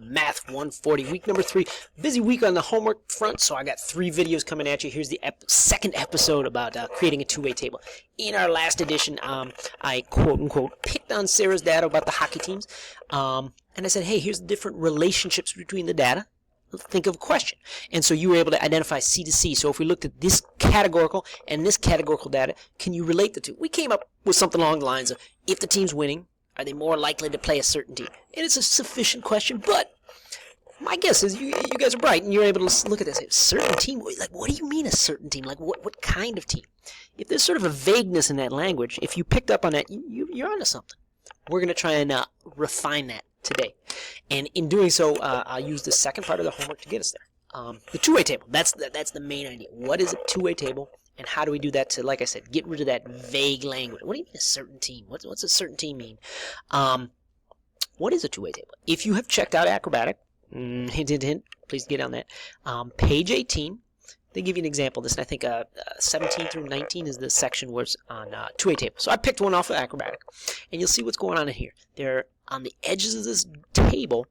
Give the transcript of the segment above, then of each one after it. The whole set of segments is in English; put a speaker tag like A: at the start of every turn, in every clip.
A: Math 140, week number 3. Busy week on the homework front, so I got 3 videos coming at you. Here's the second episode about creating a two-way table. In our last edition, I quote-unquote picked on Sarah's data about the hockey teams, and I said, hey, here's the different relationships between the data. Think of a question. And so you were able to identify C to C. So if we looked at this categorical and this categorical data, can you relate the two? We came up with something along the lines of, if the team's winning, are they more likely to play a certain team? And it's a sufficient question, but my guess is you guys are bright and you're able to look at this. A certain team? Like, what do you mean a certain team? Like, what kind of team? If there's sort of a vagueness in that language, if you picked up on that, you're onto something. We're going to try and refine that today. And in doing so, I'll use the second part of the homework to get us there. The two-way table, that's the main idea. What is a two-way table, and how do we do that to, like I said, get rid of that vague language? What do you mean a certain team? What's a certain team mean? What is a two-way table? If you have checked out Acrobatic, hint, hint, hint, please get on that. Page 18, they give you an example of this, and I think 17 through 19 is the section where it's on two-way table. So I picked one off of Acrobatic, and you'll see what's going on in here. There, on the edges of this table,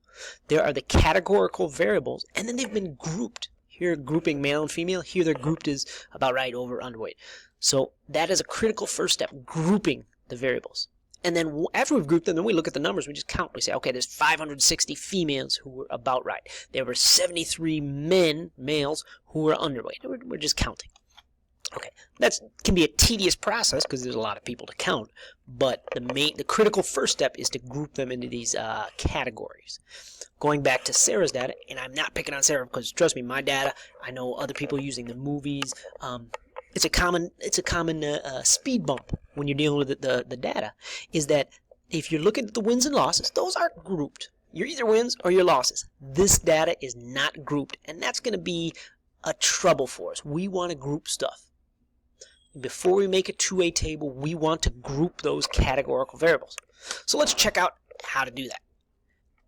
A: there are the categorical variables, and then they've been grouped. Here, grouping male and female. Here, they're grouped as about right, over, underweight. So that is a critical first step, grouping the variables. And then after we've grouped them, then we look at the numbers. We just count. We say, okay, there's 560 females who were about right. There were 73 males who were underweight. We're just counting. Okay, that can be a tedious process because there's a lot of people to count, but the critical first step is to group them into these categories. Going back to Sarah's data, and I'm not picking on Sarah because trust me, my data, I know other people using the movies. It's a common speed bump when you're dealing with the data, is that if you're looking at the wins and losses, those aren't grouped. You're either wins or your losses. This data is not grouped, and that's going to be a trouble for us. We want to group stuff. Before we make a two-way table, we want to group those categorical variables. So let's check out how to do that.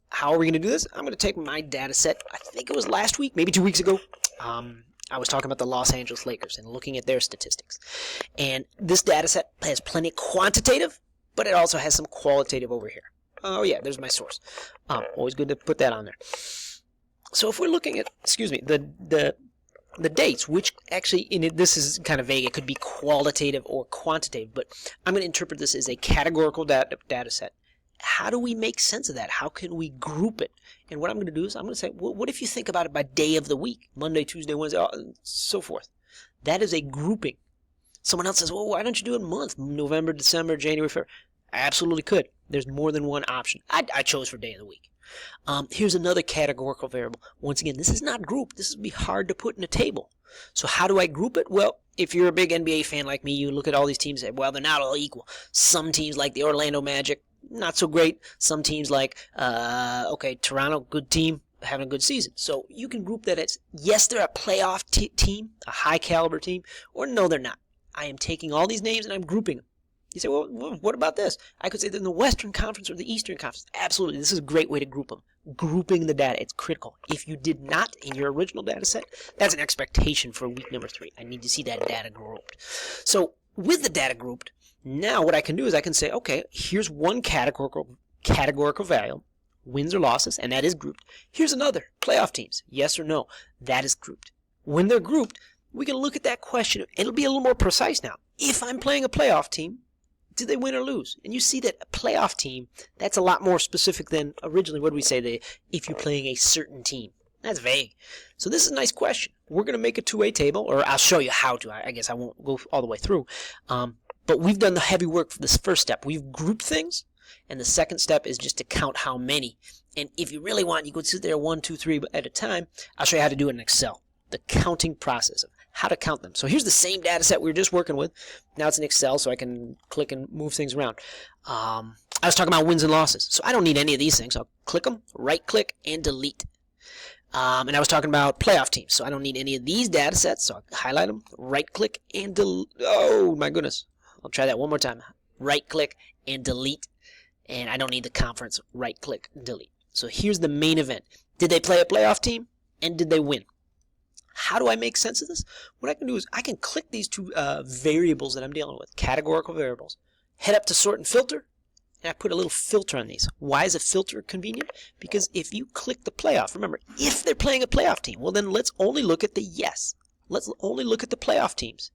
A: How are we going to do this? I'm going to take my data set. I think it was last week, maybe 2 weeks ago. I was talking about the Los Angeles Lakers and looking at their statistics. And this data set has plenty of quantitative, but it also has some qualitative over here. Oh yeah, there's my source. Always good to put that on there. So if we're looking at, the dates, which actually, this is kind of vague. It could be qualitative or quantitative, but I'm going to interpret this as a categorical data set. How do we make sense of that? How can we group it? And what I'm going to do is I'm going to say, well, what if you think about it by day of the week? Monday, Tuesday, Wednesday, so forth. That is a grouping. Someone else says, well, why don't you do it month? November, December, January, February. I absolutely could. There's more than one option. I chose for day of the week. Here's another categorical variable. Once again, this is not grouped. This would be hard to put in a table. So how do I group it? Well, if you're a big NBA fan like me, you look at all these teams and say, well, they're not all equal. Some teams like the Orlando Magic, not so great. Some teams like, Toronto, good team, having a good season. So you can group that as, yes, they're a playoff team, a high caliber team, or no, they're not. I am taking all these names and I'm grouping them. You say, well, what about this? I could say they're in the Western Conference or the Eastern Conference. Absolutely. This is a great way to group them. Grouping the data, it's critical. If you did not in your original data set, that's an expectation for week number 3. I need to see that data grouped. So with the data grouped, now what I can do is I can say, okay, here's one categorical value, wins or losses, and that is grouped. Here's another, playoff teams, yes or no, that is grouped. When they're grouped, we can look at that question. It'll be a little more precise now. If I'm playing a playoff team, did they win or lose? And you see that a playoff team, that's a lot more specific than originally, what did we say, if you're playing a certain team. That's vague. So this is a nice question. We're going to make a two-way table, or I'll show you how to. I guess I won't go all the way through. But we've done the heavy work for this first step. We've grouped things, and the second step is just to count how many. And if you really want, you could sit there 1, 2, 3 at a time. I'll show you how to do it in Excel. The counting process of how to count them. So here's the same data set we were just working with. Now it's in Excel, so I can click and move things around. I was talking about wins and losses. So I don't need any of these things. I'll click them, right-click, and delete. And I was talking about playoff teams, so I don't need any of these data sets. So I'll highlight them, right-click, and delete. Oh, my goodness. I'll try that one more time. Right-click and delete. And I don't need the conference. Right-click, delete. So here's the main event. Did they play a playoff team? And did they win? How do I make sense of this? What I can do is I can click these two variables that I'm dealing with, categorical variables, head up to sort and filter, and I put a little filter on these. Why is a filter convenient? Because if you click the playoff, remember, if they're playing a playoff team, well then let's only look at the yes. Let's only look at the playoff teams.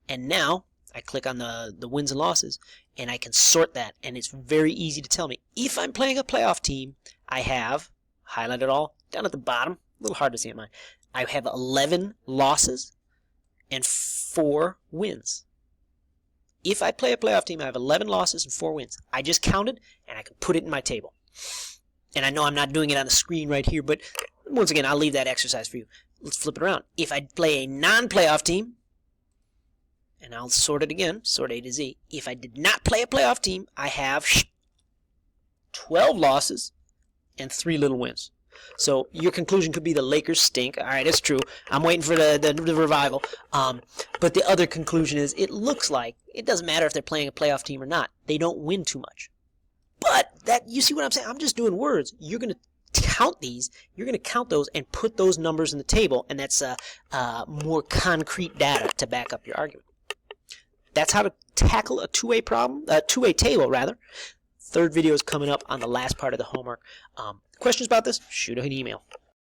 A: And now I click on the wins and losses, and I can sort that, and it's very easy to tell me. If I'm playing a playoff team, I have, highlighted all, down at the bottom, a little hard to see in mine, I have 11 losses and 4 wins. If I play a playoff team, I have 11 losses and 4 wins. I just counted, and I can put it in my table. And I know I'm not doing it on the screen right here, but once again, I'll leave that exercise for you. Let's flip it around. If I play a non-playoff team, and I'll sort it again, sort A to Z. If I did not play a playoff team, I have 12 losses and 3 little wins. So your conclusion could be the Lakers stink. All right, it's true. I'm waiting for the revival. But the other conclusion is it looks like it doesn't matter if they're playing a playoff team or not. They don't win too much. But that, you see what I'm saying? I'm just doing words. You're going to count these. You're going to count those and put those numbers in the table, and that's more concrete data to back up your argument. That's how to tackle a two-way problem, a two-way table rather. Third video is coming up on the last part of the homework. Questions about this? Shoot an email.